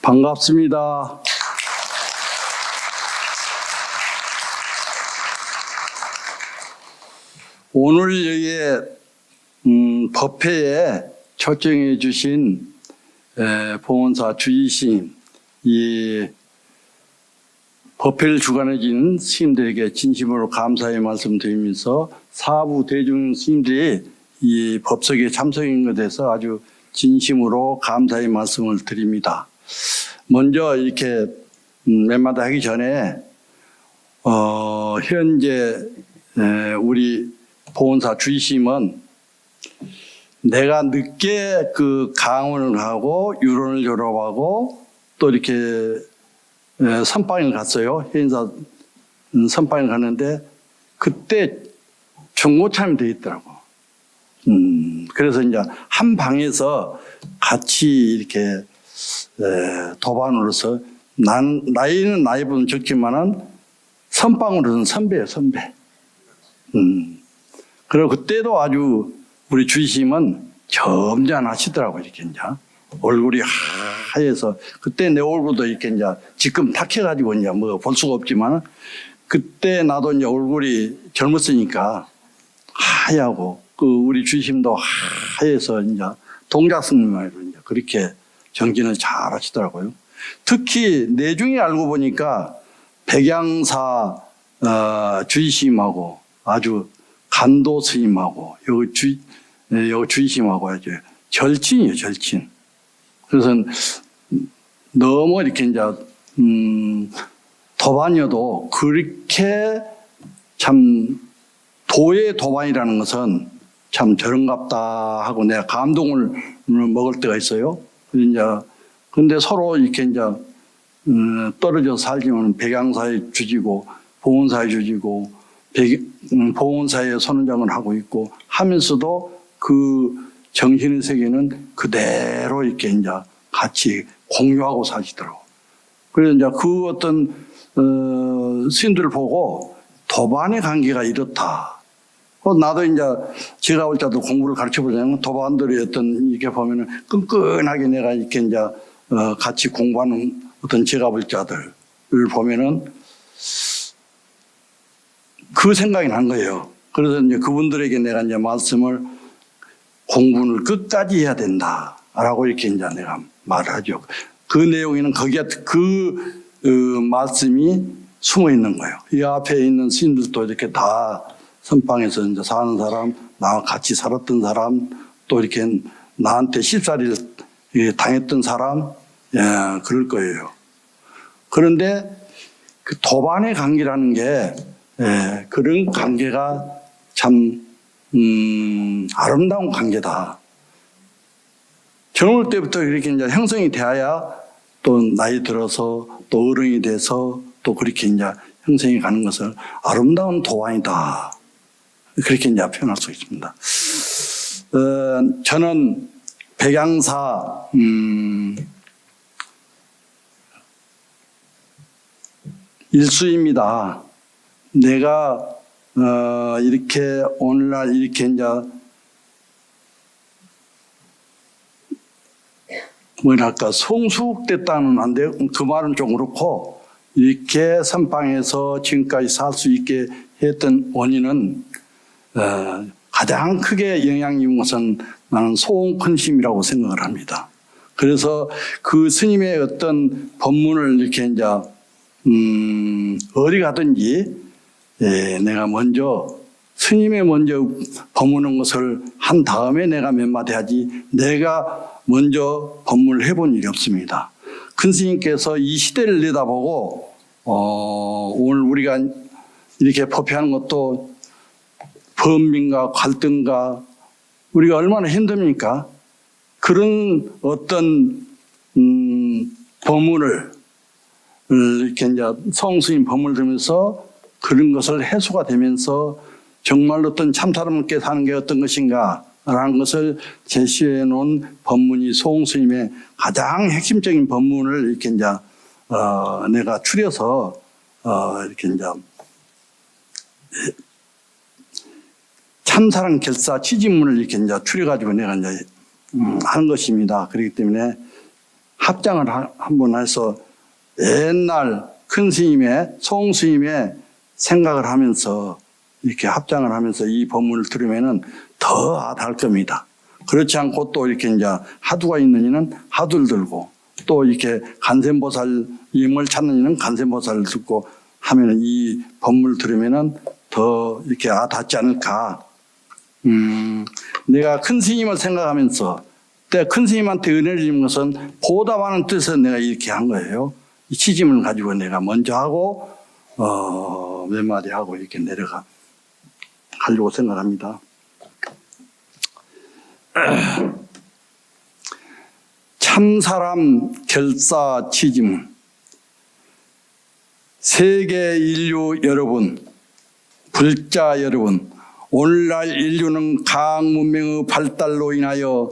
반갑습니다. 오늘 여기에 법회에 초청해 주신 봉원사 주의스님, 이 법회를 주관해 주신 스님들에게 진심으로 감사의 말씀드리면서 사부 대중 스님들이 이 법석에 참석인 것에 대해서 아주 진심으로 감사의 말씀을 드립니다. 먼저 이렇게 몇 마디 하기 전에 현재 우리 봉원사 주의스님은 내가 늦게 그 강원을 가고 유론을 졸업하고 또 이렇게 선방을 갔어요. 해인사 선방을 갔는데 그때 중고참이 돼 있더라고. 그래서 이제 한 방에서 같이 이렇게 도반으로서 나이는 나이보다 적지만은 선방으로는 선배예요, 선배. 그리고 그때도 아주 우리 주의스님은 점잖하시더라고, 이렇게 이제. 얼굴이 하얘서, 그때 내 얼굴도 이렇게 이제 지금 탁해가지고 이제 뭐 볼 수가 없지만, 그때 나도 이제 얼굴이 젊었으니까 하얗고, 그 우리 주의스님도 하얘서 이제 동작스님으로 이제 그렇게 정진을 잘 하시더라고요. 특히 내중에 알고 보니까 백양사 주의스님하고 아주 간도 스님하고 여기 주의스님하고 아주 절친이에요, 절친. 그래서 너무 이렇게 이제 도반이어도 그렇게 참 도의 도반이라는 것은 참 저런갑다 하고 내가 감동을 먹을 때가 있어요. 근데 서로 이렇게 이제 떨어져 살지만 백양사에 주지고 봉원사에 주지고 봉원사에 선원장을 하고 있고 하면서도 그 정신의 세계는 그대로 이렇게 이제 같이 공유하고 사시더라고. 그래서 이제 그 어떤 스님들을 보고 도반의 관계가 이렇다. 나도 이제 제가 올 때도 공부를 가르쳐 보자면 도반들이 어떤 이렇게 보면은 끈끈하게 내가 이렇게 이제 같이 공부하는 어떤 제가 볼 자들을 보면은 그 생각이 난 거예요. 그래서 이제 그분들에게 내가 이제 말씀을 공부를 끝까지 해야 된다라고 이렇게 이제 내가 말을 하죠. 그 내용에는 거기에 그 말씀이 숨어 있는 거예요. 이 앞에 있는 스님들도 이렇게 다 선방에서 이제 사는 사람, 나와 같이 살았던 사람, 또 이렇게 나한테 십사리를 당했던 사람, 그럴 거예요. 그런데 그 도반의 관계라는 게 그런 관계가 참 아름다운 관계다. 젊을 때부터 이렇게 이제 형성이 되어야 또 나이 들어서 또 어른이 돼서 또 그렇게 이제 형성이 가는 것을 아름다운 도반이다. 그렇게 이제 표현할 수 있습니다. 저는 백양사 일수입니다. 내가 이렇게 오늘날 이렇게 이제 뭐랄까 성숙됐다는 안 돼요. 그 말은 좀 그렇고 이렇게 선방에서 지금까지 살 수 있게 했던 원인은 가장 크게 영향이 있는 것은 나는 소원컨심이라고 생각을 합니다. 그래서 그 스님의 어떤 법문을 이렇게 이제 어디 가든지 내가 먼저 스님의 먼저 법문한 것을 한 다음에 내가 몇 마디 하지 내가 먼저 법문을 해본 일이 없습니다. 큰 스님께서 이 시대를 내다보고 오늘 우리가 이렇게 법회하는 것도 범민과 갈등과 우리가 얼마나 힘듭니까? 그런 어떤 법문을 이렇게 이제 성스님 법문을 들으면서 그런 것을 해소가 되면서 정말로 어떤 참사람께 사는 게 어떤 것인가 라는 것을 제시해 놓은 법문이 소홍스님의 가장 핵심적인 법문을 이렇게 이제 내가 추려서 이렇게 이제 참사랑 결사 취지문을 이렇게 이제 추려가지고 내가 이제 하는 것입니다. 그렇기 때문에 합장을 한번 해서 옛날 큰 스님의 송 스님의 생각을 하면서 이렇게 합장을 하면서 이 법문을 들으면은 더 아달 겁니다. 그렇지 않고 또 이렇게 이제 하두가 있는 이는 하두를 들고 또 이렇게 간센보살님을 찾는 이는 간센보살을 듣고 하면은 이 법문을 들으면은 더 이렇게 닿지 않을까. 내가 큰 스님을 생각하면서 때 큰 스님한테 은혜를 주는 것은 보답하는 뜻에서 내가 이렇게 한 거예요. 이 취짐을 가지고 내가 먼저 하고 몇 마디 하고 이렇게 내려가 하려고 생각합니다. 참사람 결사 취짐. 세계 인류 여러분, 불자 여러분, 오늘날 인류는 과학 문명의 발달로 인하여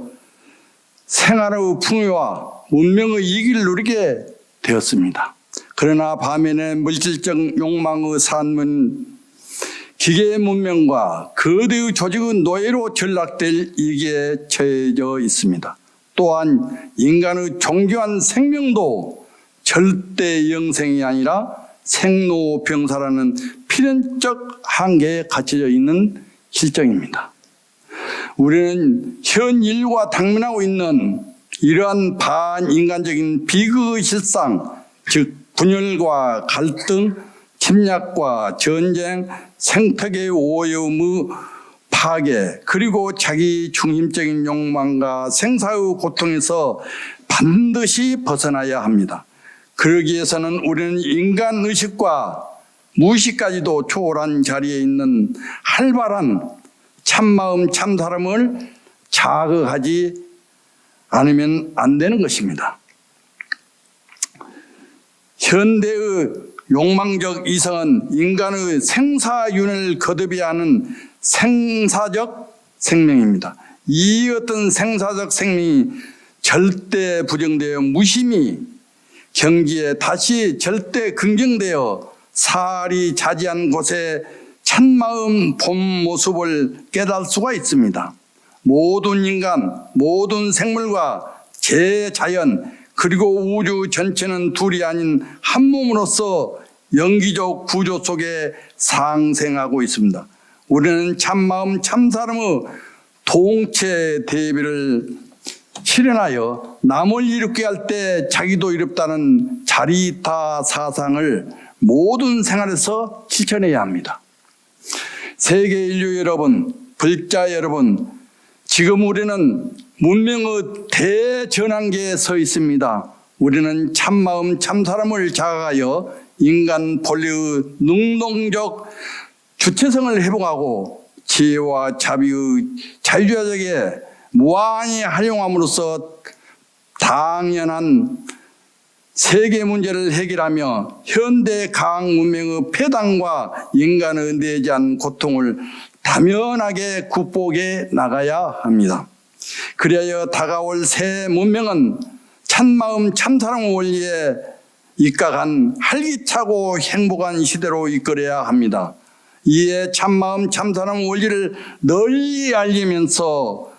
생활의 풍요와 문명의 이익을 누리게 되었습니다. 그러나 반면에 물질적 욕망의 산문, 기계 문명과 거대의 조직의 노예로 전락될 위기에 처해져 있습니다. 또한 인간의 존귀한 생명도 절대 영생이 아니라 생로병사라는 필연적 한계에 갇혀져 있는 실정입니다. 우리는 현 인류가 당면하고 있는 이러한 반인간적인 비극의 실상, 즉 분열과 갈등, 침략과 전쟁, 생태계의 오염의 파괴, 그리고 자기 중심적인 욕망과 생사의 고통에서 반드시 벗어나야 합니다. 그러기 위해서는 우리는 인간의식과 무의식까지도 초월한 자리에 있는 활발한 참마음 참사람을 자극하지 않으면 안 되는 것입니다. 현대의 욕망적 이성은 인간의 생사윤을 거듭해야 하는 생사적 생명입니다. 이 어떤 생사적 생명이 절대 부정되어 무심히 경기에 다시 절대 긍정되어 살이 자지한 곳에 참마음 본 모습을 깨달을 수가 있습니다. 모든 인간, 모든 생물과 제자연, 그리고 우주 전체는 둘이 아닌 한 몸으로서 영기적 구조 속에 상생하고 있습니다. 우리는 참마음 참사람의 동체 대비를 실현하여 남을 이롭게 할 때 자기도 이롭다는 자리타 사상을 모든 생활에서 실천해야 합니다. 세계 인류 여러분, 불자 여러분, 지금 우리는 문명의 대전환기에 서 있습니다. 우리는 참마음 참사람을 자각하여 인간 본래의 능동적 주체성을 회복하고 지혜와 자비의 자유자적에 무한히 활용함으로써 당연한 세계 문제를 해결하며 현대 과학 문명의 폐단과 인간의 내재한 고통을 다면하게 극복해 나가야 합니다. 그리하여 다가올 새 문명은 참마음 참사랑 원리에 입각한 활기차고 행복한 시대로 이끌어야 합니다. 이에 참마음 참사랑 원리를 널리 알리면서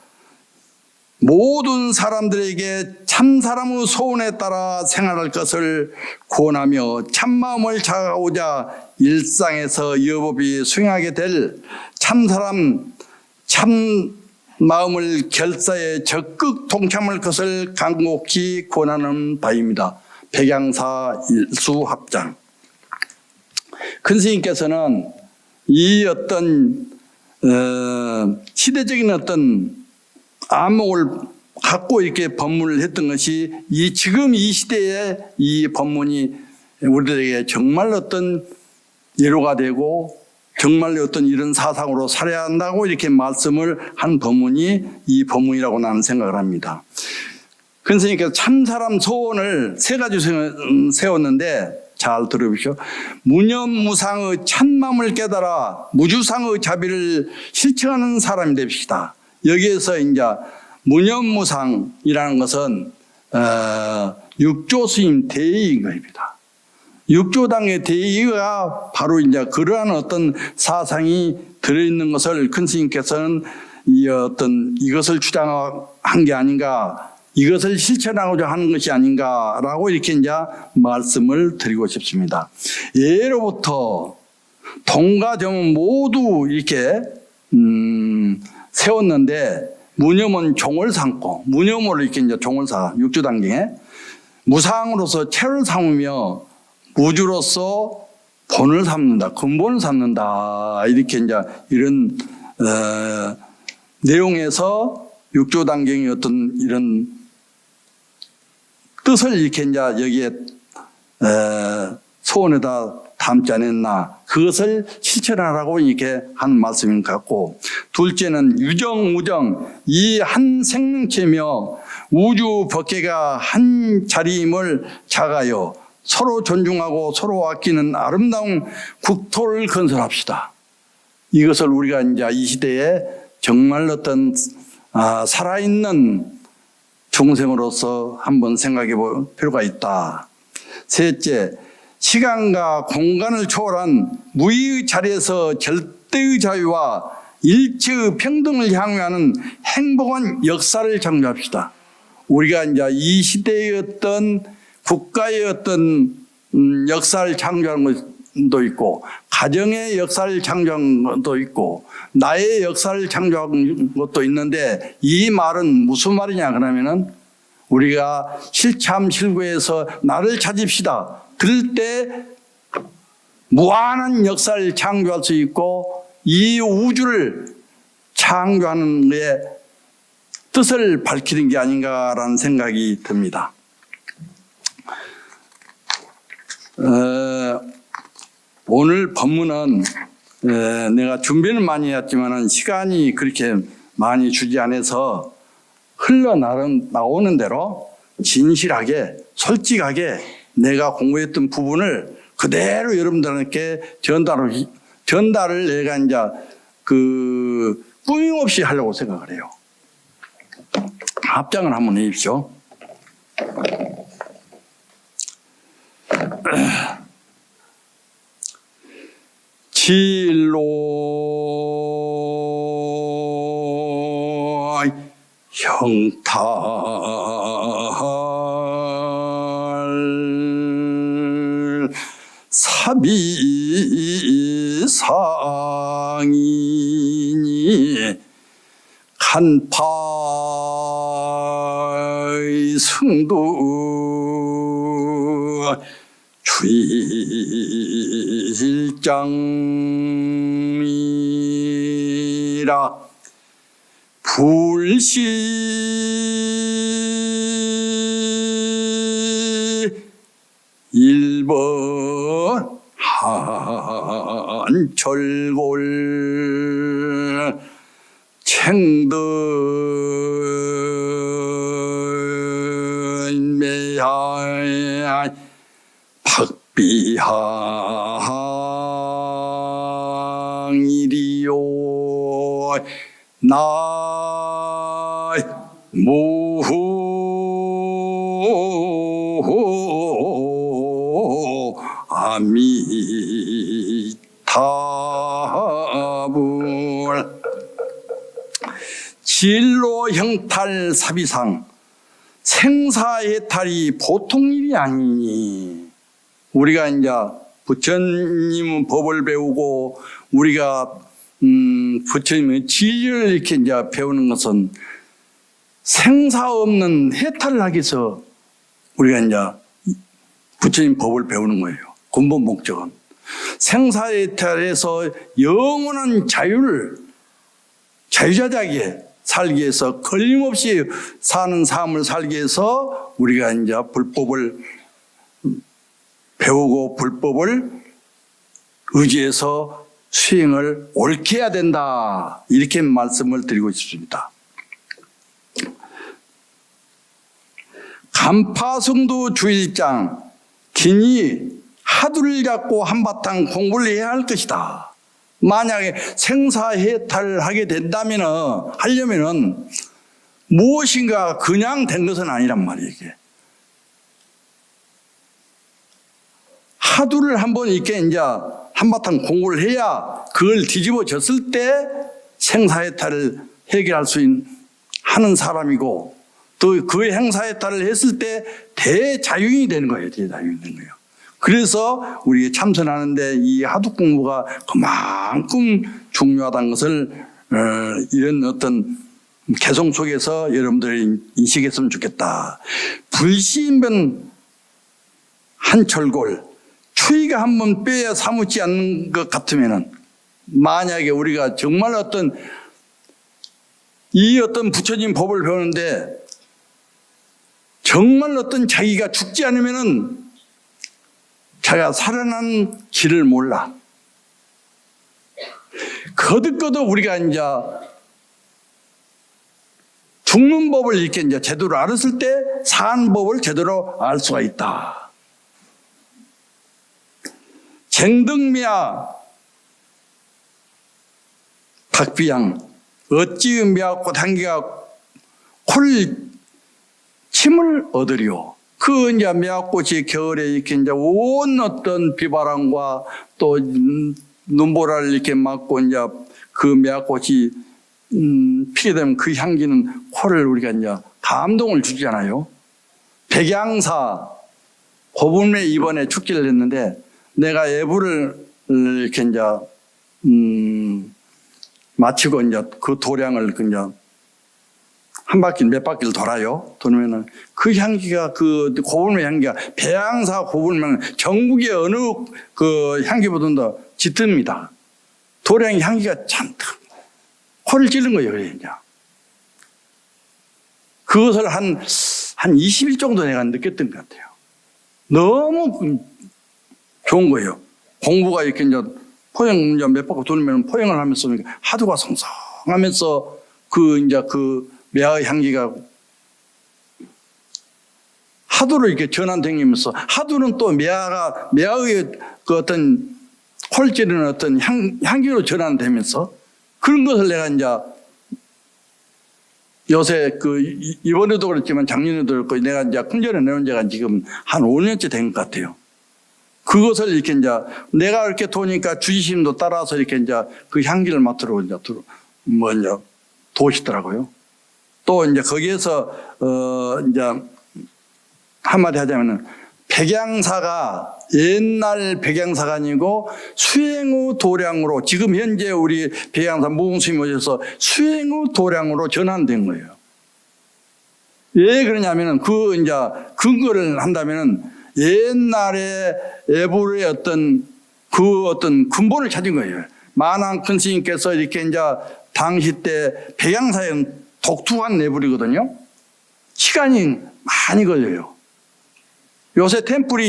모든 사람들에게 참사람의 소원에 따라 생활할 것을 권하며 참마음을 자각하고자 일상에서 여법이 수행하게 될 참사람 참마음을 결사에 적극 동참할 것을 간곡히 권하는 바입니다. 백양사 일수합장. 큰 스님께서는 이 어떤 시대적인 어떤 안목을 갖고 이렇게 법문을 했던 것이 지금 이 시대에 이 법문이 우리들에게 정말 어떤 예로가 되고 정말 어떤 이런 사상으로 살아야 한다고 이렇게 말씀을 한 법문이 이 법문이라고 나는 생각을 합니다. 큰 스님께서 참사람 소원을 세 가지 세웠는데 잘 들어보시오. 무념무상의 참맘을 깨달아 무주상의 자비를 실천하는 사람이 됩시다. 여기에서 이제 무념무상이라는 것은 육조 스님 대의인 겁니다. 육조당의 대의가 바로 이제 그러한 어떤 사상이 들어있는 것을 큰 스님께서는 이것을 주장한 게 아닌가 이것을 실천하고자 하는 것이 아닌가라고 이렇게 이제 말씀을 드리고 싶습니다. 예로부터 동과 점은 모두 이렇게 세웠는데 무념은 종을 삼고 무념으로 이렇게 이제 종을 사 육조단경에 무상으로서 체를 삼으며 무주로서 본을 삼는다, 근본을 삼는다 이렇게 이제 이런 내용에서 육조단경의 어떤 이런 뜻을 이렇게 이제 여기에 소원에다 담지 않았나 그것을 실천하라고 이렇게 하는 말씀인 것 같고 둘째는 유정무정 이 한 생명체며 우주 법계가 한 자리임을 자가요 서로 존중하고 서로 아끼는 아름다운 국토를 건설합시다. 이것을 우리가 이제 이 시대에 정말 어떤 살아있는 중생으로서 한번 생각해 볼 필요가 있다. 셋째, 시간과 공간을 초월한 무의의 자리에서 절대의 자유와 일체의 평등을 향유하는 행복한 역사를 창조합시다. 우리가 이제 이 시대의 어떤 국가의 어떤 역사를 창조하는 것도 있고 가정의 역사를 창조하는 것도 있고 나의 역사를 창조하는 것도 있는데 이 말은 무슨 말이냐 그러면은 우리가 실참실구에서 나를 찾읍시다. 그럴 때 무한한 역사를 창조할 수 있고 이 우주를 창조하는 데 뜻을 밝히는 게 아닌가라는 생각이 듭니다. 오늘 법문은 내가 준비는 많이 했지만 시간이 그렇게 많이 주지 않아서 흘러나오는 대로 진실하게 솔직하게 내가 공부했던 부분을 그대로 여러분들께 전달을 내가 이제 꾸밈없이 하려고 생각을 해요. 합장을 한번 해주십시오. 진로 형탈 사비상이니 간파의 승도 주일장이라 불시 일번 한철골 챙든매야 박비항이리요 나모 아미타불 진로 형탈 사비상 생사해탈이 보통 일이 아니니 우리가 이제 부처님은 법을 배우고 우리가 부처님의 진리를 이렇게 이제 배우는 것은 생사 없는 해탈을 하기 위해서 우리가 이제 부처님 법을 배우는 거예요. 근본 목적은 생사해탈에서 영원한 자유를 자유자재하게 살기 위해서 걸림없이 사는 삶을 살기 위해서 우리가 이제 불법을 배우고 불법을 의지해서 수행을 옳게 해야 된다. 이렇게 말씀을 드리고 싶습니다. 간파성도 주일장 기니 하두를 잡고 한바탕 공부를 해야 할 것이다. 만약에 생사해탈을 하게 하려면은 무엇인가 그냥 된 것은 아니란 말이에요. 이게. 하두를 한번 이렇게 이제 한바탕 공부를 해야 그걸 뒤집어졌을 때 생사해탈을 해결할 수 있는 하는 사람이고 또 그 행사에 따라 했을 때 대자윤이 되는 거예요. 대자윤이 되는 거예요. 그래서 우리 참선하는데 이 하둑 공부가 그만큼 중요하다는 것을 이런 어떤 개성 속에서 여러분들이 인식했으면 좋겠다. 불시인변 한철골, 추위가 한번 뼈에 사무치 않는 것 같으면은, 만약에 우리가 정말 어떤 부처님 법을 배우는데 정말 어떤 자기가 죽지 않으면은 자기가 살아난 길을 몰라. 거듭거듭 우리가 이제 죽는 법을 이렇게 이제 제대로 알았을 때 사는 법을 제대로 알 수가 있다. 쟁등미야 박비양 어찌 미야꽃 향기가 콜 침을 얻으리오. 그 이제 미야꽃이 겨울에 이렇게 이제 온 어떤 비바람과 또 눈보라를 이렇게 맞고 이제 그 미야꽃이 피게 되면 그 향기는 코를 우리가 이제 감동을 주잖아요. 백양사 고분매 이번에 축제를 했는데 내가 예불을 이렇게 이제 마치고 이제 그 도량을 그냥 한 바퀴 몇 바퀴를 돌아요. 돌면은 그 향기가 그 고불매 향기가 배양사 고불매는 전국의 어느 그 향기보다도 짙습니다. 도량의 향기가 잔뜩 코를 찌른 거예요. 그래 이제 그것을 한 20일 정도 내가 느꼈던 것 같아요. 너무 좋은 거예요. 공부가 이렇게 이제 포영 이제 몇 바퀴 돌면 포영을 하면서 하두가 성성하면서 그 이제 그 매화의 향기가 하두로 이렇게 전환되면서 하두는 또 매화의 그 어떤 콜 찌르는 어떤 향기로 전환되면서 그런 것을 내가 이제 요새 그 이번에도 그렇지만 작년에도 그렇고 내가 이제 큰절에 내놓은 지가 지금 한 5년째 된 것 같아요. 그것을 이렇게 이제 내가 이렇게 도니까 주지심도 따라서 이렇게 이제 그 향기를 맡으러 이제 도시더라고요. 또 이제 거기에서 이제 한마디 하자면은 백양사가 옛날 백양사가 아니고 수행의 도량으로 지금 현재 우리 백양사 무궁스님 오셔서 수행의 도량으로 전환된 거예요. 왜 그러냐면은 그 이제 근거를 한다면은 옛날에 예불의 어떤 근본을 찾은 거예요. 만왕 큰 스님께서 이렇게 이제 당시 때 백양사에는 독특한 예불이거든요. 시간이 많이 걸려요. 요새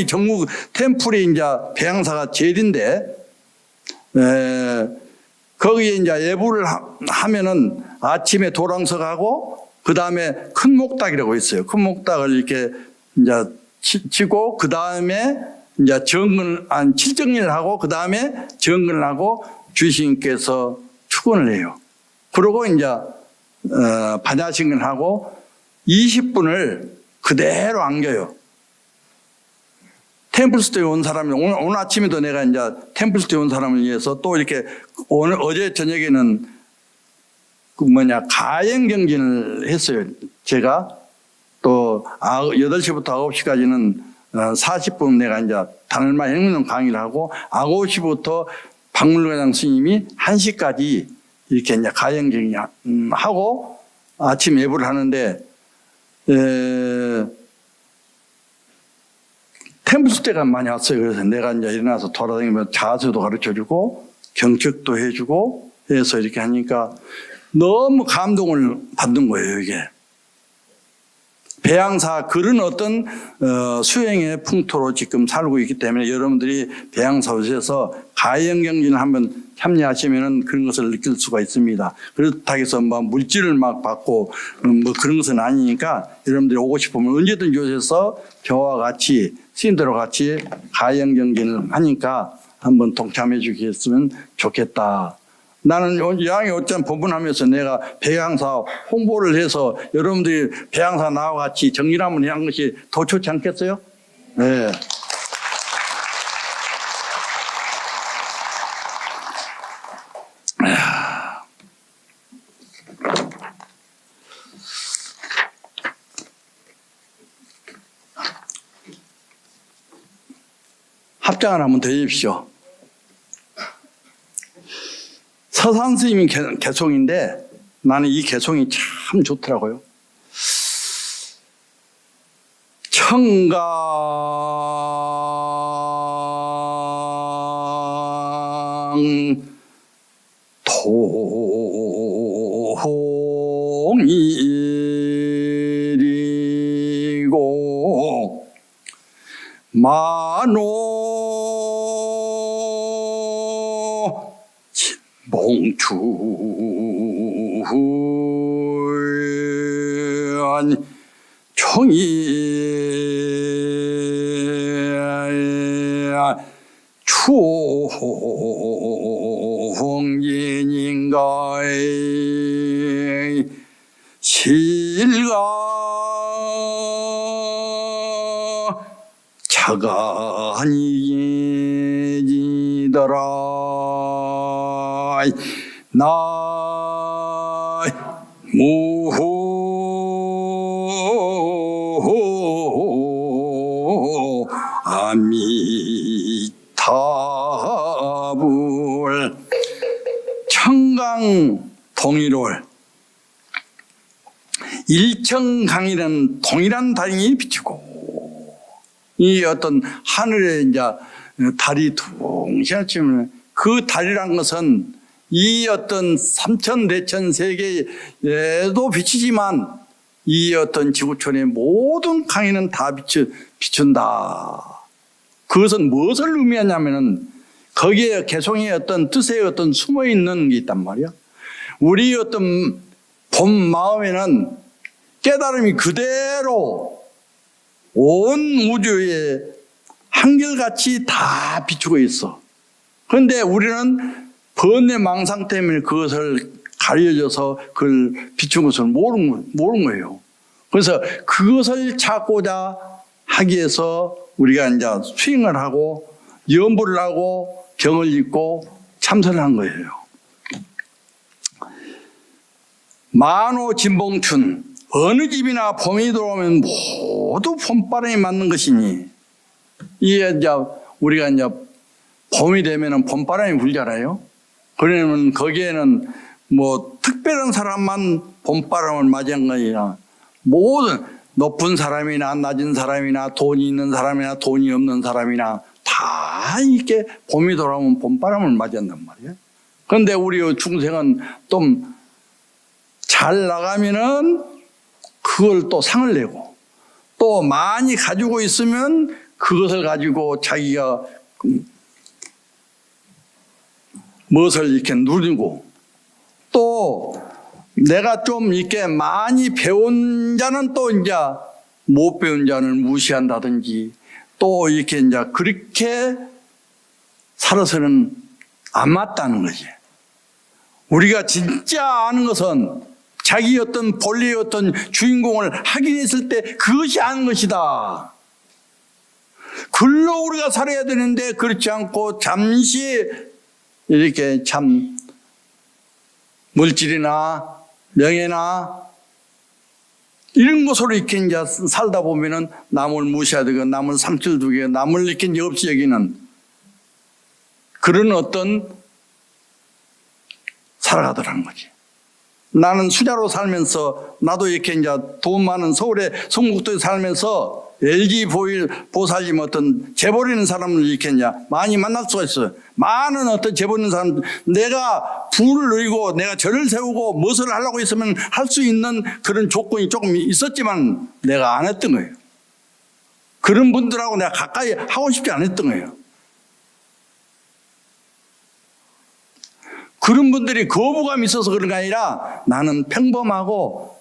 전국 템플이 이제 백양사가 제일인데, 거기에 이제 예불을 하면은 아침에 도랑석하고, 그 다음에 큰 목닥이라고 있어요. 큰 목닥을 이렇게 이제 치고, 그 다음에 이제 칠정리를 하고, 그 다음에 정근을 하고, 주신께서 축원을 해요. 그러고 이제, 반야식을 하고, 20분을 그대로 안겨요. 템플스테이 온 사람이 오늘 아침에도 내가 이제 템플스테이 온 사람을 위해서 또 이렇게 어제 저녁에는 가행경진을 했어요. 제가 또 8시부터 9시까지는 40분 내가 이제 단일마 행명 강의를 하고 9시부터 박물관 스님이 1시까지 이렇게 이제 가행경진 하고 아침 예불을 하는데 템플스 때가 많이 왔어요. 그래서 내가 이제 일어나서 돌아다니면서 자세도 가르쳐주고 경책도 해주고 해서 이렇게 하니까 너무 감동을 받는 거예요. 이게 배양사 그런 어떤 수행의 풍토로 지금 살고 있기 때문에 여러분들이 배양사 오셔서 가행경진을 한번 참여하시면은 그런 것을 느낄 수가 있습니다. 그렇다고 해서 뭐 물질을 막 받고 뭐 그런 것은 아니니까 여러분들이 오고 싶으면 언제든지 오셔서 저와 같이 스님들과 같이 가행경진을 하니까 한번 동참해 주셨으면 좋겠다. 나는 양이 어쩜 법문하면서 내가 배양사 홍보를 해서 여러분들이 배양사 나와 같이 정리를 한번 한 것이 더 좋지 않겠어요? 네. 합장을 한번 더 해주십시오. 서산 스님이 개송인데 나는 이 개송이 참 좋더라고요. 청강 통일이고 만호 진봉춘 청일 추홍인인가 실가 차간이지더라 나무호 아미타불 청강 동일월 일청강이라는 동일한 달이 비치고 이 어떤 하늘에 이제 달이 둥실 치면 그 달이란 것은 이 어떤 삼천 대천 세계에도 비치지만 이 어떤 지구촌의 모든 강에는 다 비춘다. 그것은 무엇을 의미하냐면은 거기에 개송의 어떤 뜻에 어떤 숨어 있는 게 있단 말이야. 우리 어떤 본 마음에는 깨달음이 그대로 온 우주에 한결같이 다 비추고 있어. 그런데 우리는 번뇌망상 때문에 그것을 가려져서 그걸 비춘 것을 모르는 거예요. 그래서 그것을 찾고자 하기 위해서 우리가 이제 수행을 하고 염불을 하고 경을 읽고 참선을 한 거예요. 만호 진봉춘 어느 집이나 봄이 들어오면 모두 봄바람이 맞는 것이니 이게 이제 우리가 이제 봄이 되면은 봄바람이 불잖아요. 그러면 거기에는 뭐 특별한 사람만 봄바람을 맞이한 거 아니라 모든 높은 사람이나 낮은 사람이나 돈이 있는 사람이나 돈이 없는 사람이나 다 이렇게 봄이 돌아오면 봄바람을 맞이한단 말이에요. 그런데 우리 중생은 좀 잘 나가면은 그걸 또 상을 내고 또 많이 가지고 있으면 그것을 가지고 자기가 무엇을 이렇게 누리고 또 내가 좀 이렇게 많이 배운 자는 또 이제 못 배운 자를 무시한다든지 또 이렇게 이제 그렇게 살아서는 안 맞다는 거지. 우리가 진짜 아는 것은 자기 어떤 본래의 어떤 주인공을 확인했을 때 그것이 아는 것이다. 글로 우리가 살아야 되는데 그렇지 않고 잠시 이렇게 참 물질이나 명예나 이런 것으로 이렇게 이제 살다 보면은 남을 무시하고 남을 상처를 두게 남을 이렇게 이제 없이 여기는 그런 어떤 살아가더라는 거지. 나는 수자로 살면서 나도 이렇게 이제 돈 많은 서울의 성북도에 살면서 LG 보살님 어떤 재벌 있는 사람을 이렇게 이제 많이 만날 수가 있어요. 많은 어떤 재벌 있는 사람, 내가 부를 누리고 내가 절을 세우고 무엇을 하려고 했으면 할 수 있는 그런 조건이 조금 있었지만 내가 안 했던 거예요. 그런 분들하고 내가 가까이 하고 싶지 않았던 거예요. 그런 분들이 거부감이 있어서 그런 게 아니라 나는 평범하고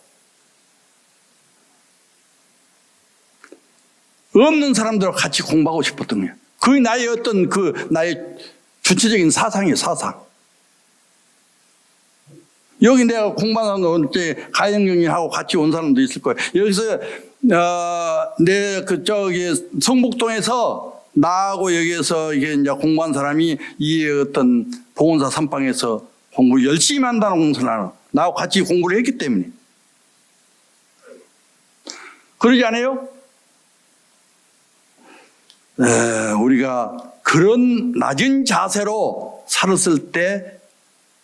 없는 사람들하고 같이 공부하고 싶었던 거예요. 그게 나의 어떤 나의 주체적인 사상이에요, 사상. 여기 내가 공부하는 거 가영경이하고 같이 온 사람도 있을 거예요. 여기서 내 성북동에서 나하고 여기에서 이게 이제 공부한 사람이 이 어떤 봉원사 선방에서 공부 열심히 한다는 공부를 하는 나하고 같이 공부를 했기 때문에 그러지 않아요? 우리가 그런 낮은 자세로 살았을 때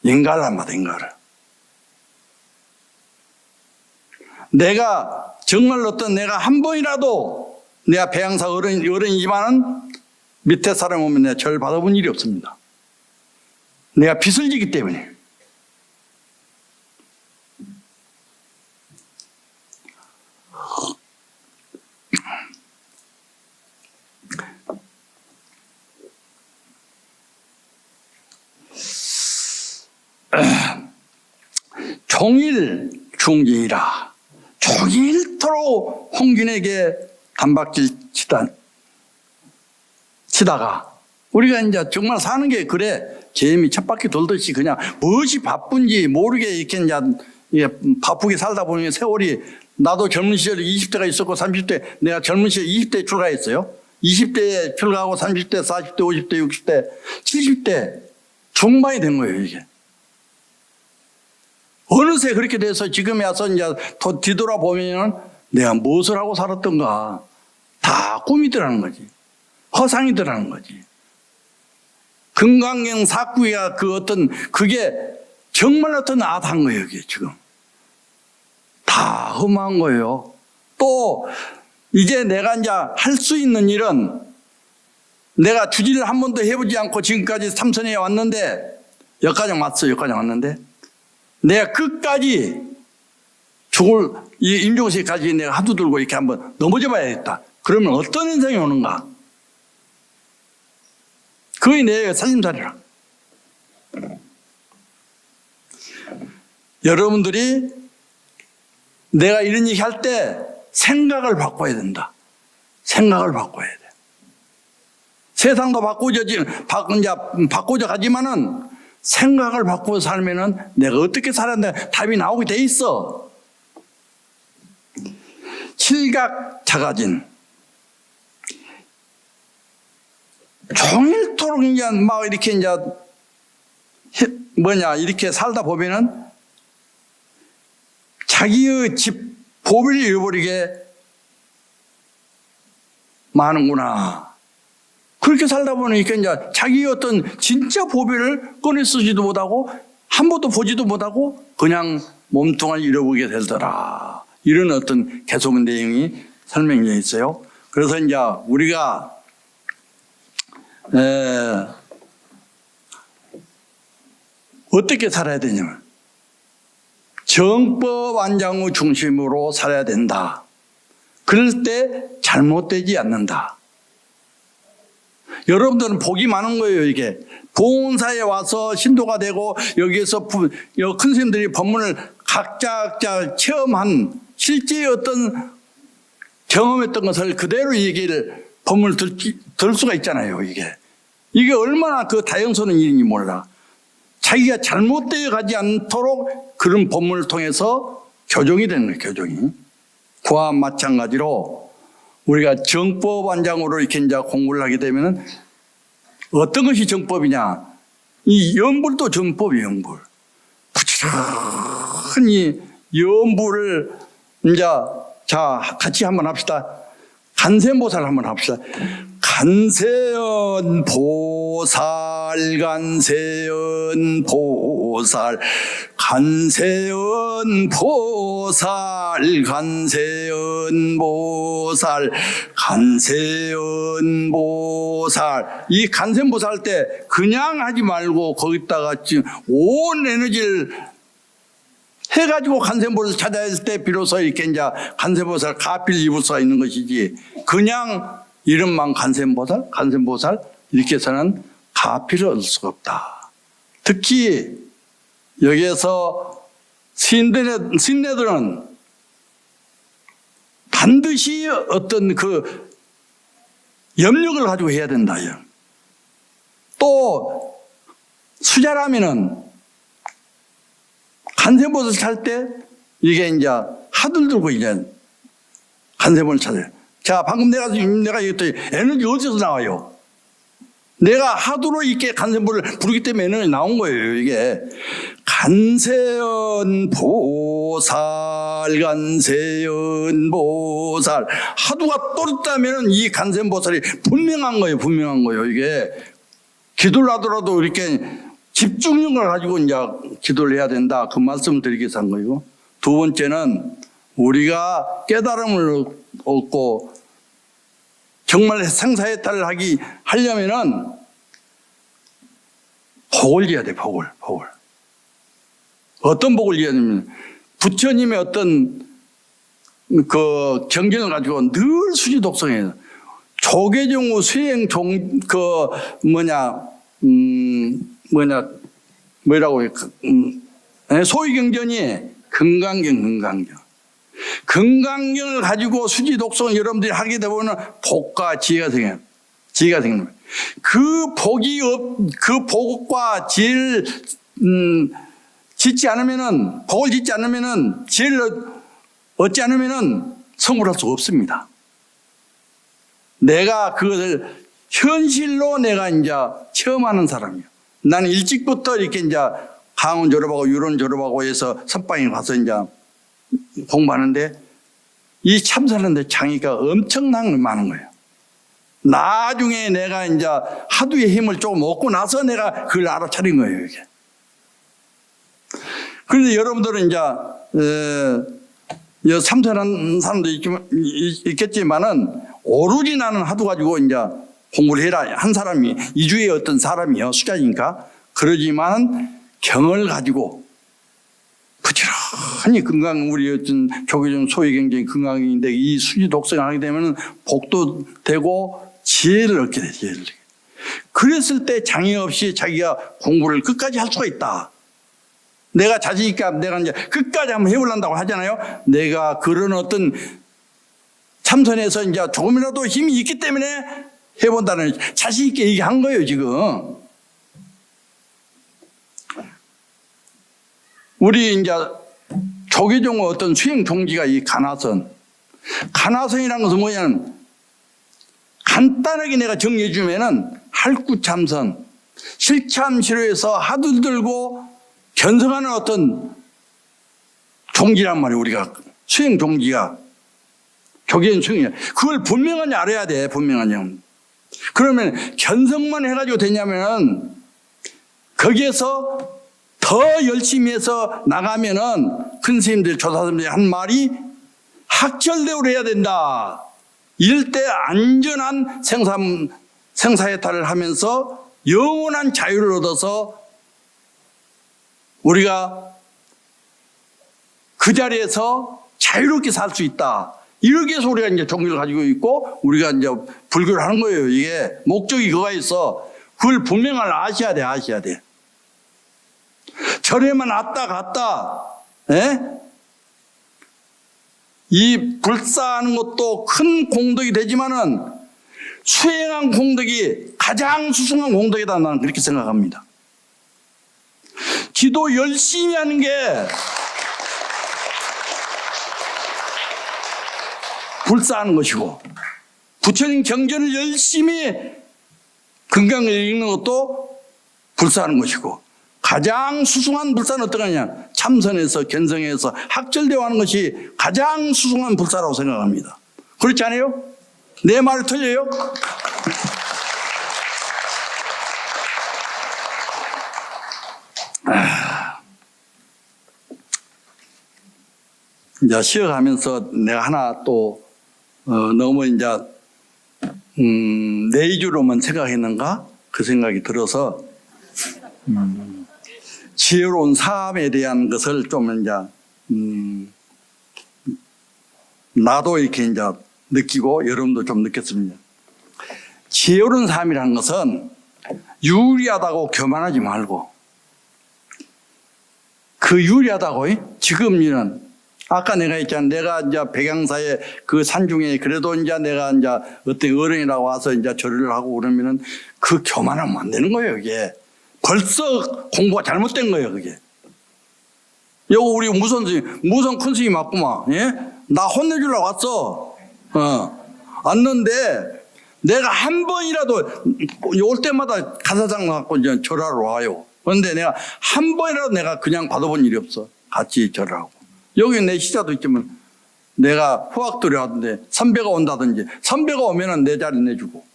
인가를 안 받아, 인가를. 내가 정말 어떤 내가 한 번이라도 내가 배양사 어른이지만은 밑에 사람 오면 내가 절 받아본 일이 없습니다. 내가 빚을 지기 때문에. 종일 중진이라 종일토록 홍균에게 단박질 치다가 우리가 이제 정말 사는 게 그래. 개미 쳇바퀴 돌듯이 그냥 무엇이 바쁜지 모르게 이렇게 이제 바쁘게 살다 보니 세월이, 나도 젊은 시절에 20대가 있었고 30대, 내가 젊은 시절에 20대에 출가했어요. 20대에 출가하고 30대, 40대, 50대, 60대, 70대 중반이 된 거예요, 이게. 어느새 그렇게 돼서 지금에 와서 이제 뒤돌아보면 내가 무엇을 하고 살았던가 다 꿈이더라는 거지. 허상이더라는 거지. 금강경 사구가 그게 정말 어떤 아다한 거예요, 이게 지금. 다 험한 거예요. 또, 이제 내가 이제 할 수 있는 일은 내가 주지를 한 번도 해보지 않고 지금까지 삼선에 왔는데, 여기까지 왔어, 여기까지 왔는데, 내가 끝까지 이 임종시까지 내가 하도 들고 이렇게 한번 넘어져 봐야겠다. 그러면 어떤 인생이 오는가? 그게 내 살림살이라. 여러분들이 내가 이런 얘기 할 때 생각을 바꿔야 된다. 생각을 바꿔야 돼. 세상도 바꾸자 가지만은 생각을 바꾸어 살면은 내가 어떻게 살아야 돼? 답이 나오게 돼 있어. 칠각자가진. 종일토록 이제 막 이렇게 이렇게 살다 보면은 자기의 집 보배를 잃어버리게 많은구나. 그렇게 살다 보니까 이제 자기의 어떤 진짜 보배를 꺼내 쓰지도 못하고 한 번도 보지도 못하고 그냥 몸뚱아리 잃어버리게 되더라. 이런 어떤 개소문 내용이 설명되어 있어요. 그래서 이제 우리가 어떻게 살아야 되냐면 정법안장의 중심으로 살아야 된다. 그럴 때 잘못되지 않는다. 여러분들은 복이 많은 거예요, 이게. 보온사에 와서 신도가 되고 여기에서 큰 스님들이 법문을 각자 체험한 실제 어떤 경험했던 것을 그대로 얘기를 법문을 들 수가 있잖아요, 이게. 이게 얼마나 그 다영스러운 일인지 몰라. 자기가 잘못되어 가지 않도록 그런 법문을 통해서 교정이 되는 거예요, 교정이. 그와 마찬가지로 우리가 정법안장으로 이렇게 이제 공부를 하게 되면은 어떤 것이 정법이냐? 이 연불도 정법이에요, 연불. 부지런히 연불을 이제 자, 같이 한번 합시다. 간세보살 한번 합시다. 간세연 보살, 간세연 보살, 간세연 보살, 간세연 보살, 간세연 보살. 이 간세연 보살 때 그냥 하지 말고 거기다가 지금 온 에너지를 해가지고 간세보살 찾아야 할 때 비로소 이렇게 이제 간세보살 가필 입을 수가 있는 것이지, 그냥 이름만 간세보살 이렇게 해서는 가필을 얻을 수가 없다. 특히 여기에서 신내들은 반드시 어떤 그 염력을 가지고 해야 된다. 또 수자라면은 간세보살 찰 때 이게 이제 하들 들고 이제 간세보살 찾아요. 자, 방금 내가 얘기했더니 에너지 어디서 나와요? 내가 하도록 이렇게 간센보를 부르기 때문에 나온 거예요. 이게 간세연 보살, 간세연 보살. 하도가 또렷다면 이 간센보살이 분명한 거예요. 분명한 거예요. 이게 기도를 하더라도 이렇게 집중력을 가지고 이제 기도를 해야 된다. 그 말씀을 드리기 위해서 한 거예요. 두 번째는 우리가 깨달음을 얻고 정말 생사해탈을 하려면은 복을 지어야 돼. 복을. 어떤 복을 지어야 되냐면 부처님의 어떤 그 경전을 가지고 늘 수지독성해요. 조계종우 수행 뭐라고 소위 경전이 금강경을 가지고 수지독성 여러분들이 하게 되면 복과 지혜가 생겨요. 지혜가 생깁니다. 그 복과 지혜를 짓지 않으면은, 복을 짓지 않으면은, 지혜를 얻지 않으면은 성불할 수가 없습니다. 내가 그것을 현실로 내가 이제 체험하는 사람이에요. 나는 일찍부터 이렇게 이제 강원 졸업하고 유론 졸업하고 해서 선방에 가서 이제 공부하는데 이 참선하는데 장애가 엄청나게 많은 거예요. 나중에 내가 이제 하두의 힘을 조금 얻고 나서 내가 그걸 알아차린 거예요, 이게. 그런데 여러분들은 이제 참선한 사람도 있겠지만은 오로지 나는 하도 가지고 이제 공부를 해라 한 사람이 이주의 어떤 사람이요, 수자니까. 그러지만 경을 가지고 부지런히 우리 어떤 조계종 소위 경전이 건강인데 이 수지 독성을 하게 되면 복도 되고 지혜를 얻게 돼. 지혜를. 그랬을 때 장애 없이 자기가 공부를 끝까지 할 수가 있다. 내가 자신 있게 내가 이제 끝까지 한번 해보려고 하잖아요. 내가 그런 어떤 참선에서 이제 조금이라도 힘이 있기 때문에 해본다는 자신 있게 얘기한 거예요, 지금. 우리 이제 조계종의 어떤 수행 종지가 이 간화선. 간화선이라는 것은 뭐냐면 간단하게 내가 정리해 주면은 할구참선, 실참실효에서 하도 들고 견성하는 어떤 종지란 말이에요. 우리가 수행 종지가 조계종 수행이야. 그걸 분명하게 알아야 돼. 분명하게. 그러면 견성만 해가지고 되냐면은 거기에서 더 열심히 해서 나가면은 큰 스님들, 조사스님들이 한 말이 학절대로 해야 된다. 이럴 때 안전한 생사해탈을 하면서 영원한 자유를 얻어서 우리가 그 자리에서 자유롭게 살 수 있다. 이렇게 해서 우리가 이제 종교를 가지고 있고 우리가 이제 불교를 하는 거예요. 이게 목적이 그거가 있어. 그걸 분명히 아셔야 돼. 절에만 왔다 갔다, 이 불사하는 것도 큰 공덕이 되지만은 수행한 공덕이 가장 수승한 공덕이다. 나는 그렇게 생각합니다. 기도 열심히 하는 게 불사하는 것이고, 부처님 경전을 열심히 건강을 읽는 것도 불사하는 것이고, 가장 수승한 불사는 어떤 거냐? 참선에서 견성해서 학절대화하는 것이 가장 수승한 불사라고 생각합니다. 그렇지 않아요? 내 말 틀려요? 이제 쉬어가면서 내가 하나 또 너무 이제 내주로만 생각했는가? 그 생각이 들어서 지혜로운 삶에 대한 것을 좀 이제 나도 이렇게 이제 느끼고 여러분도 좀 느꼈습니다. 지혜로운 삶이라는 것은 유리하다고 교만하지 말고, 그 유리하다고 지금은 아까 내가 했잖아. 내가 이제 백양사의 그 산중에 그래도 이제 내가 이제 어떤 어른이라고 와서 이제 절을 하고 그러면은 그 교만하면 안 되는 거예요, 이게. 벌써 공부가 잘못된 거예요, 그게. 요거 우리 무선 큰 스님 맞구만, 예? 나 혼내주려고 왔어. 왔는데 내가 한 번이라도 올 때마다 가사장 갖고 이제 절하러 와요. 그런데 내가 한 번이라도 내가 그냥 받아본 일이 없어. 같이 절하고. 여기 내 시자도 있지만 내가 후학들이 왔는데 선배가 온다든지 선배가 오면은 내 자리 내주고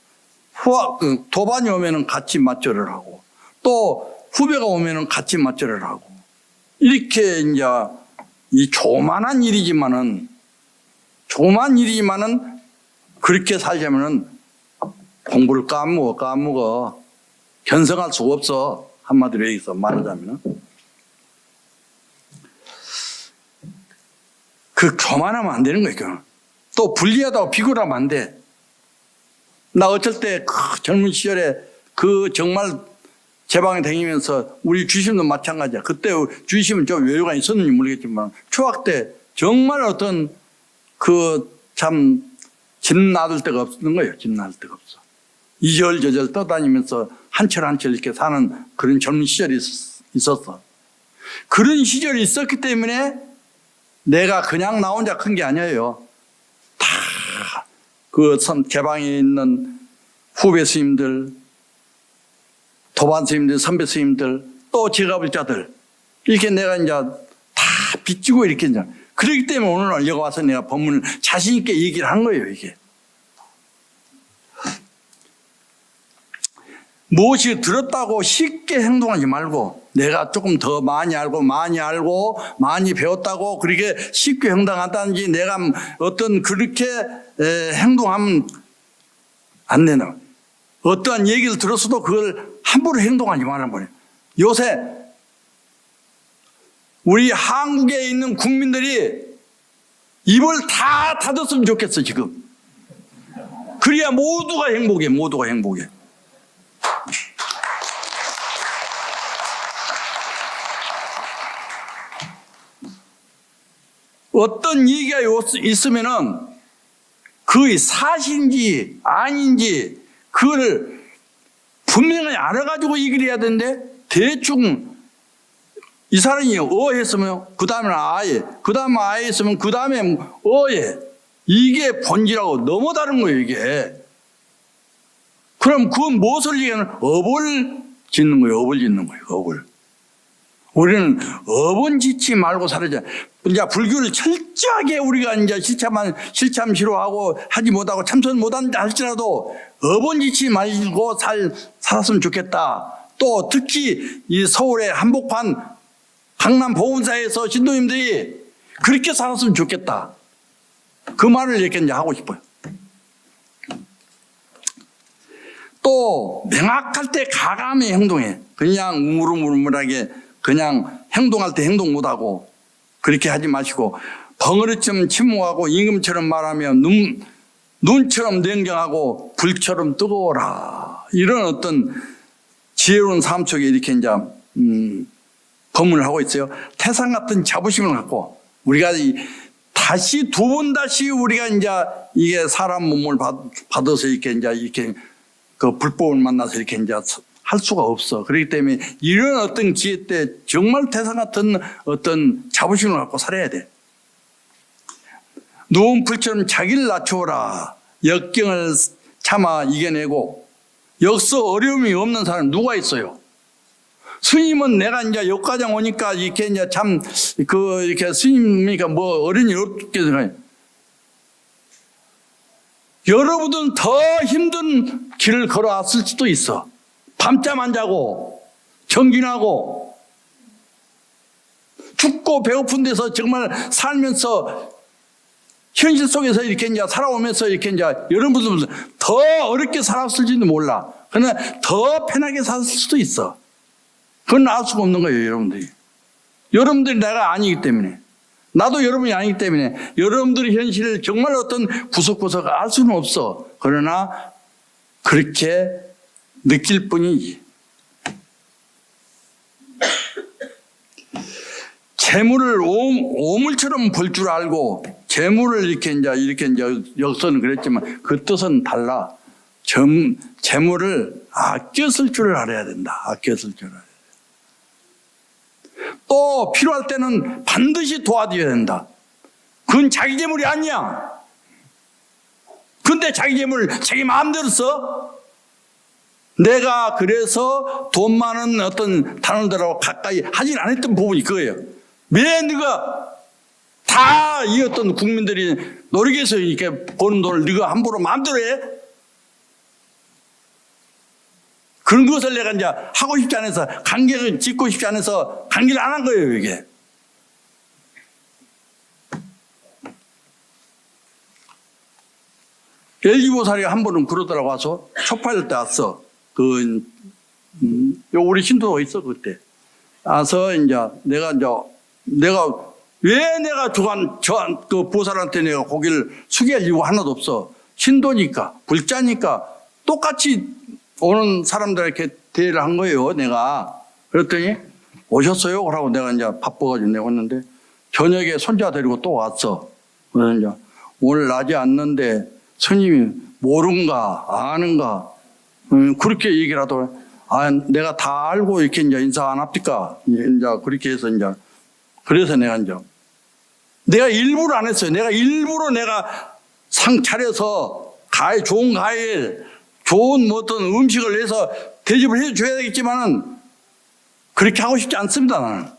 도반이 오면은 같이 맞절을 하고 또 후배가 오면은 같이 맞절을 하고 이렇게 이제 이 조만한 일이지만은 그렇게 살자면은 공부를 까먹어 견성할 수가 없어. 한마디로 여기서 말하자면은 그 교만하면 안 되는 거예요. 또 불리하다고 비굴하면 안 돼. 나 어쩔 때 그 젊은 시절에 그 정말 제 방에 다니면서 우리 주심도 마찬가지야. 그때 주심은 좀 여유가 있었는지 모르겠지만 초학 때 정말 어떤 그 참 집 놔둘 데가 없는 거예요. 집 놔둘 데가 없어. 이절저절 떠다니면서 한철 한철 이렇게 사는 그런 젊은 시절이 있었어. 그런 시절이 있었기 때문에 내가 그냥 나 혼자 큰 게 아니에요. 다 그 개방에 있는 후배 스님들, 도반 스님들, 선배 스님들, 또 지가불자들 이렇게 내가 이제 다 빚지고 이렇게 이제 그렇기 때문에 오늘 여기 와서 내가 법문을 자신 있게 얘기를 한 거예요. 이게 무엇이 들었다고 쉽게 행동하지 말고 내가 조금 더 많이 알고 많이 배웠다고 그렇게 쉽게 행동한다든지 내가 어떤 그렇게 행동하면 안 되나. 어떠한 얘기를 들었어도 그걸 함부로 행동하지 말란 말이에요. 요새 우리 한국에 있는 국민들이 입을 다 닫았으면 좋겠어 지금. 그래야 모두가 행복해. 어떤 얘기가 있으면은 그게 사실인지 아닌지 그걸 분명히 알아가지고 얘기를 해야 되는데 대충 이 사람이 했으면 그 다음에 아예, 그 다음에 아예 했으면 그 다음에 이게 본질하고 너무 다른 거예요 이게. 그럼 그건 무엇을 얘기하는 업을 짓는 거예요. 업을. 우리는 업은 짓지 말고 살아야. 이제 불교를 철저하게 우리가 이제 실참 싫어하고 하지 못하고 참선 못한다 할지라도 업은 짓지 말고 살았으면 좋겠다. 또 특히 이 서울의 한복판 강남 보훈사에서 신도님들이 그렇게 살았으면 좋겠다. 그 말을 이렇게 이제 하고 싶어요. 또 명확할 때 가감히 행동해. 그냥 우물우물하게 그냥 행동할 때 행동 못하고 그렇게 하지 마시고 벙어리처럼 침묵하고 임금처럼 말하며 눈처럼 냉정하고 불처럼 뜨거워라. 이런 어떤 지혜로운 삶 속에 이렇게 이제 법문을 하고 있어요. 태산 같은 자부심을 갖고 우리가 다시 두 번 다시 우리가 이제 이게 사람 몸을 받아서 이렇게 그 불법을 만나서 이렇게 이제 할 수가 없어. 그렇기 때문에 이런 어떤 기회 때 정말 태산 같은 어떤 자부심을 갖고 살아야 돼. 누운 불처럼 자기를 낮추어라. 역경을 참아 이겨내고 역서 어려움이 없는 사람 누가 있어요? 스님은 내가 이제 역과장 오니까 이렇게 이제 이렇게 스님이니까 뭐 어른이 없게 생각해요. 여러분은 더 힘든 길을 걸어왔을 수도 있어. 밤잠 안 자고 정진하고 춥고 배고픈 데서 정말 살면서 현실 속에서 이렇게 이제 살아오면서 이렇게 이제 여러분들은 더 어렵게 살았을지도 몰라. 그러나 더 편하게 살았을 수도 있어. 그건 알 수가 없는 거예요, 여러분들이. 여러분들이 내가 아니기 때문에. 나도 여러분이 아니기 때문에 여러분들의 현실을 정말 어떤 구석구석 알 수는 없어. 그러나 그렇게 느낄 뿐이지. 재물을 오물처럼 볼 줄 알고 재물을 이렇게 이제 역서는 그랬지만 그 뜻은 달라. 재물을 아껴 쓸 줄 알아야 된다. 아껴 쓸 줄 알아야 돼. 또 필요할 때는 반드시 도와줘야 된다. 그건 자기 재물이 아니야. 그건 뭔데 자기 재물 자기 마음대로 써? 내가 그래서 돈 많은 어떤 단원들하고 가까이 하진 않았던 부분이 그거예요. 왜 네가 다 이 어떤 국민들이 노력해서 이렇게 버는 돈을 네가 함부로 마음대로 해? 그런 것을 내가 이제 하고 싶지 않아서 관계를 짓고 싶지 않아서 관계를 안 한 거예요, 이게. LG보살이가 한 번은 그러더라고 와서 초파일 때 왔어. 우리 신도가 있어, 그때. 와서 이제 내가 왜 내가 그 보살한테 내가 고개를 숙일 이유가 하나도 없어. 신도니까, 불자니까 똑같이 오는 사람들에게 대해를 한 거예요, 내가. 그랬더니 오셨어요? 그러고 내가 이제 바빠가지고 내가 왔는데 저녁에 손자 데리고 또 왔어. 그래서 이제 오늘 낮에 왔는데 스님이 모른가, 아는가, 그렇게 얘기를 하더라고요. 내가 다 알고 이렇게 이제 인사 안 합니까? 이제 그렇게 해서 이제 그래서 내가 일부러 안 했어요. 내가 일부러 상 차려서 좋은 과일, 좋은 뭐 어떤 음식을 해서 대접을 해줘야 되겠지만은 그렇게 하고 싶지 않습니다, 나는.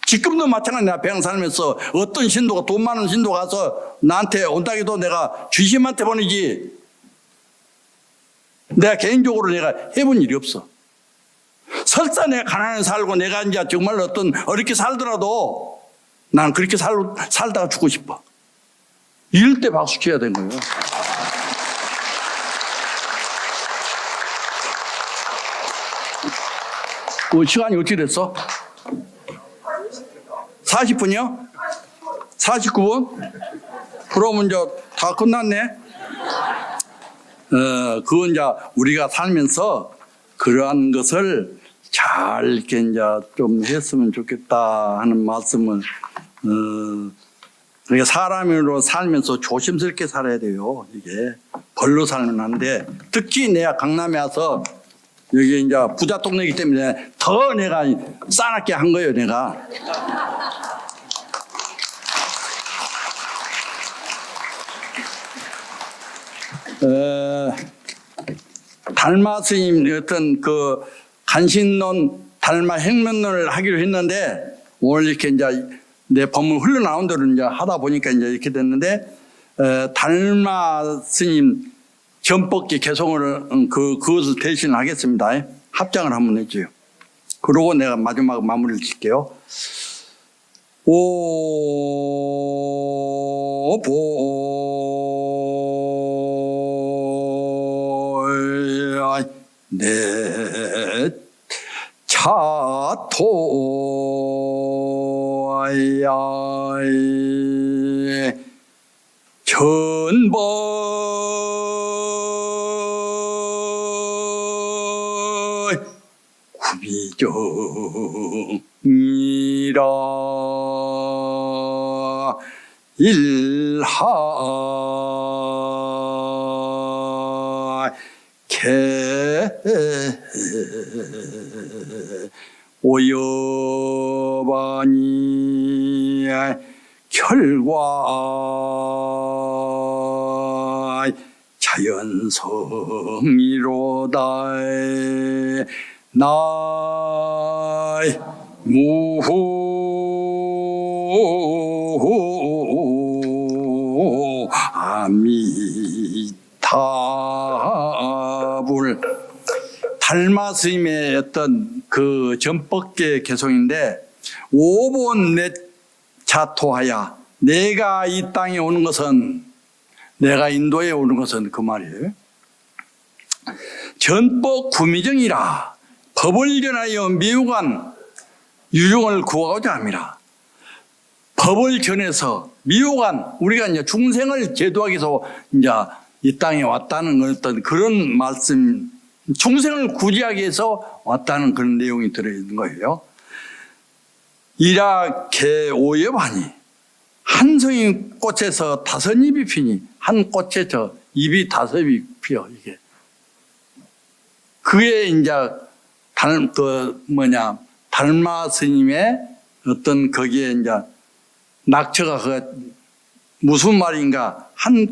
지금도 마찬가지. 내가 배양 살면서 어떤 신도가 돈 많은 신도 가서 나한테 온다기도 내가 주심한테 보내지 내가 개인적으로 내가 해본 일이 없어. 설사 내가 가난하게 살고 내가 이제 정말 어떤 어렵게 살더라도 난 그렇게 살다가 죽고 싶어. 이럴 때 박수 쳐야 되는 거예요. 시간이 어떻게 됐어? 40분이요? 49분? 그러면 이제 다 끝났네? 그건 이제 우리가 살면서 그러한 것을 잘 이렇게 이제 좀 했으면 좋겠다 하는 말씀을, 그러니까 사람으로 살면서 조심스럽게 살아야 돼요. 이게 벌로 살면 안 돼. 특히 내가 강남에 와서 여기 이제 부자 동네이기 때문에 더 내가 싸납게 한 거예요, 내가. 달마 스님 어떤 그 간신론, 달마 행면론을 하기로 했는데 오늘 이렇게 이제 내 법문 흘러나온 대로 이제 하다 보니까 이제 이렇게 됐는데, 달마 스님 전법기 개송을 그것을 대신하겠습니다. 합장을 한번 해줘요. 그러고 내가 마지막 마무리를 짓게요. 내 차토야 전번 구비정이라 일하 오여바니 결과 자연성이로다 나이 무후 아미타불. 달마 스님의 어떤 그 전법계 개송인데, 5번 내 자토하야, 내가 이 땅에 오는 것은, 내가 인도에 오는 것은 그 말이에요. 전법 구미정이라 법을 전하여 미우간 유종을 구하고자 함이라. 법을 전해서 미우간, 우리가 이제 중생을 제도하기 위해서 이제 이 땅에 왔다는 어떤 그런 말씀, 중생을 구제하기 위해서 왔다는 그런 내용이 들어있는 거예요. 이라개 오엽하니, 한 성이 꽃에서 5잎이 피니, 한 꽃에서 잎이 5잎이 피어, 이게. 그게 이제 달마 스님의 어떤 거기에 이제 낙처가 무슨 말인가? 한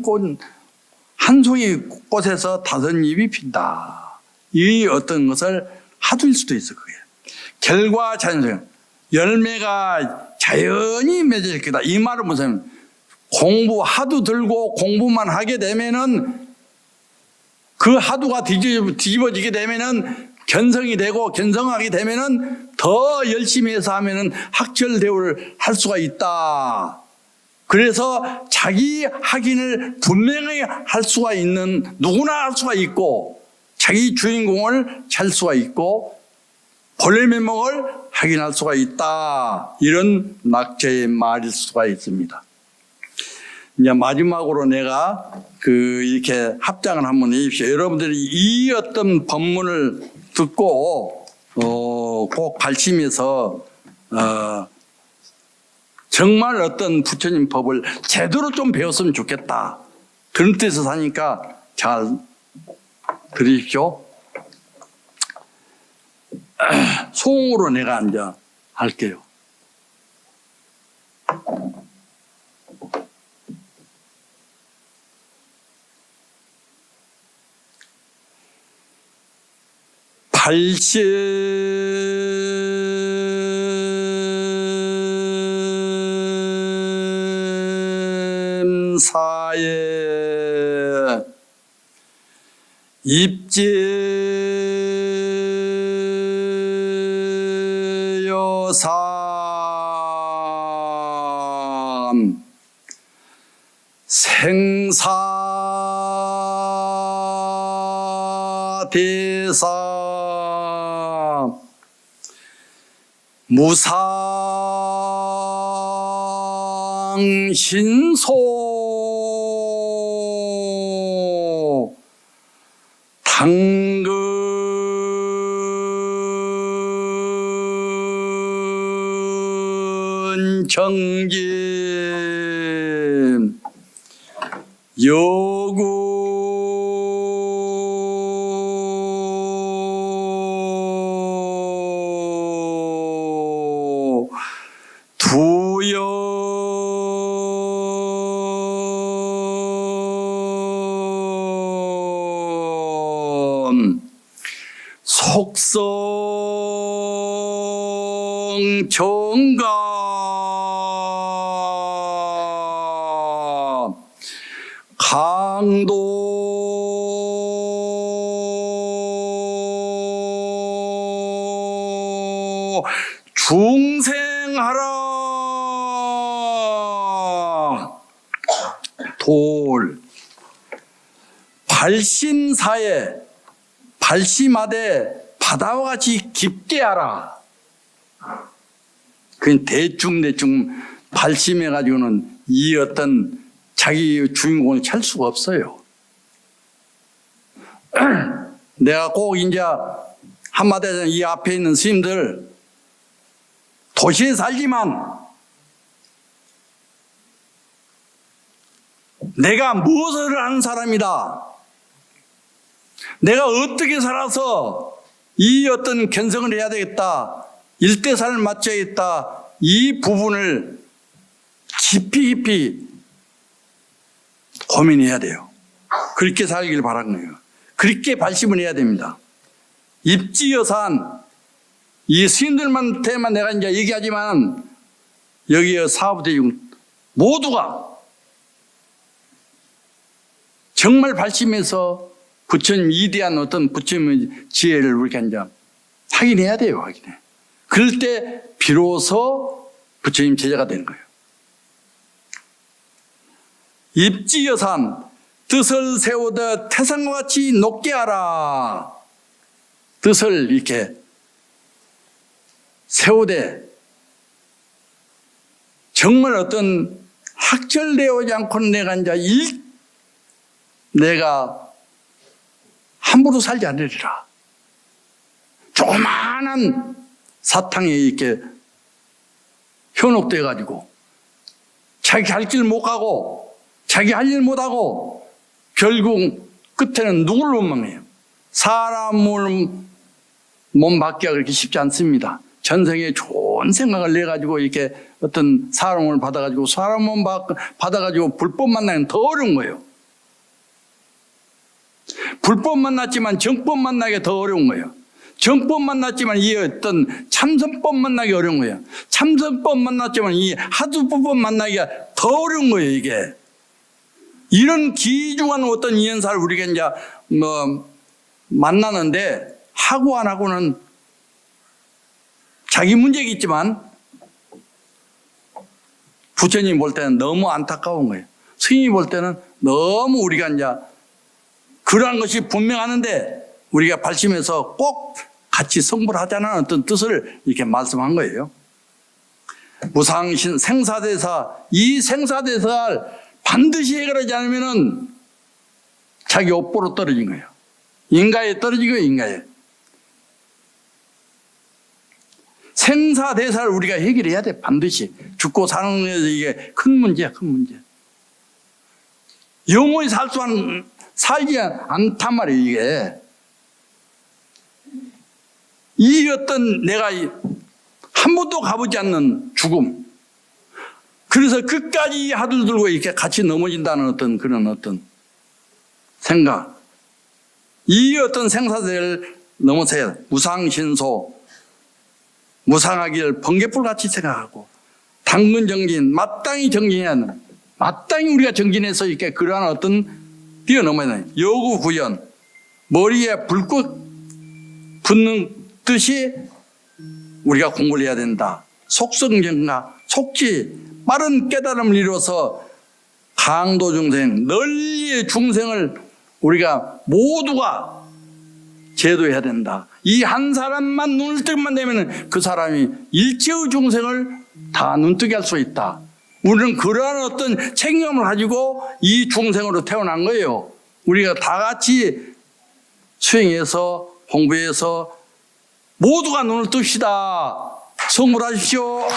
송이 꽃에서 5잎이 핀다. 이 어떤 것을 하두일 수도 있어, 그게. 결과 자연성. 열매가 자연히 맺을 거다. 이 말은 무슨, 공부 하도 들고 공부만 하게 되면은 그 하두가 뒤집어지게 되면은 견성이 되고 견성하게 되면은 더 열심히 해서 하면은 학철 대우를 할 수가 있다. 그래서 자기 확인을 분명히 할 수가 있는, 누구나 할 수가 있고, 자기 주인공을 찾을 수가 있고, 본래 면목을 확인할 수가 있다. 이런 낙제의 말일 수가 있습니다. 이제 마지막으로 내가 이렇게 합장을 한번 해주십시오. 여러분들이 이 어떤 법문을 듣고, 꼭 발심해서, 정말 어떤 부처님 법을 제대로 좀 배웠으면 좋겠다. 그런 뜻에서 사니까 잘 들으십시오. 소음으로 내가 이제 할게요. 발심사에 입지여삼 생사대사 무상신소 당근 정진 여구 두여 속성 정감 강도 중생하라 돌 발심사에 발심하되 바다와 같이 깊게 하라. 그냥 대충 발심해가지고는 이 어떤 자기 주인공을 찾을 수가 없어요. 내가 꼭 이제 한마디 하자면 이 앞에 있는 스님들 도시에 살지만 내가 무엇을 하는 사람이다. 내가 어떻게 살아서 이 어떤 견성을 해야 되겠다. 일대살을 맞춰야겠다. 이 부분을 깊이 고민해야 돼요. 그렇게 살길 바라는 거예요. 그렇게 발심을 해야 됩니다. 입지여산 이 스님들한테만 내가 이제 얘기하지만 여기 사부대중 모두가 정말 발심해서 부처님 위대한 어떤 부처님의 지혜를 우리가 이제 확인해야 돼요. 확인해. 그럴 때 비로소 부처님 제자가 되는 거예요. 입지여산 뜻을 세우되 태산과 같이 높게 하라. 뜻을 이렇게 세우되 정말 어떤 학절되어지 않고는 내가 함부로 살지 않으리라. 조그마한 사탕에 이렇게 현혹돼 가지고 자기 갈 길 못 가고 자기 할 일 못 하고 결국 끝에는 누구를 원망해요? 사람을 몸 받기가 그렇게 쉽지 않습니다. 전생에 좋은 좋은 생각을 내가지고 이렇게 어떤 사람을 받아가지고 사람을 받아가지고 불법 만나기는 더 어려운 거예요. 불법 만났지만 정법 만나기 더 어려운 거예요. 정법 만났지만 이 어떤 참선법 만나기 어려운 거예요. 참선법 만났지만 이 하두법 만나기가 더 어려운 거예요, 이게. 이런 귀중한 어떤 인연사를 우리가 이제 만나는데 하고 안 하고는 자기 문제겠지만 부처님 볼 때는 너무 안타까운 거예요. 스님이 볼 때는 너무 우리가 이제 그러한 것이 분명하는데 우리가 발심해서 꼭 같이 성불 하자는 어떤 뜻을 이렇게 말씀한 거예요. 무상신 생사대사, 이 생사대사를 반드시 해결하지 않으면은 자기 업보로 떨어진 거예요. 인가에 떨어지고 인가에. 생사대사를 우리가 해결해야 돼, 반드시. 죽고 사는 데서 이게 큰 문제야, 큰 문제. 영원히 살지 않단 말이에요, 이게. 이 어떤 내가 한 번도 가보지 않는 죽음. 그래서 끝까지 하들 들고 이렇게 같이 넘어진다는 어떤 그런 어떤 생각. 이 어떤 생사대를 넘어서야 무상신소, 무상하기를 번개불같이 생각하고 당근 정진, 마땅히 정진해야 하는, 마땅히 우리가 정진해서 이렇게 그러한 어떤 뛰어넘어야 되는 여구구연, 머리에 불꽃 붙는 뜻이 우리가 공부를 해야 된다. 속성정가, 속지 빠른 깨달음을 이루어서 강도 중생, 널리의 중생을 우리가 모두가 제도해야 된다. 이 한 사람만 눈을 뜨기만 되면 그 사람이 일체의 중생을 다 눈뜨게 할 수 있다. 우리는 그러한 어떤 책임을 가지고 이 중생으로 태어난 거예요. 우리가 다 같이 수행해서 공부해서 모두가 눈을 뜹시다. 성불하십시오.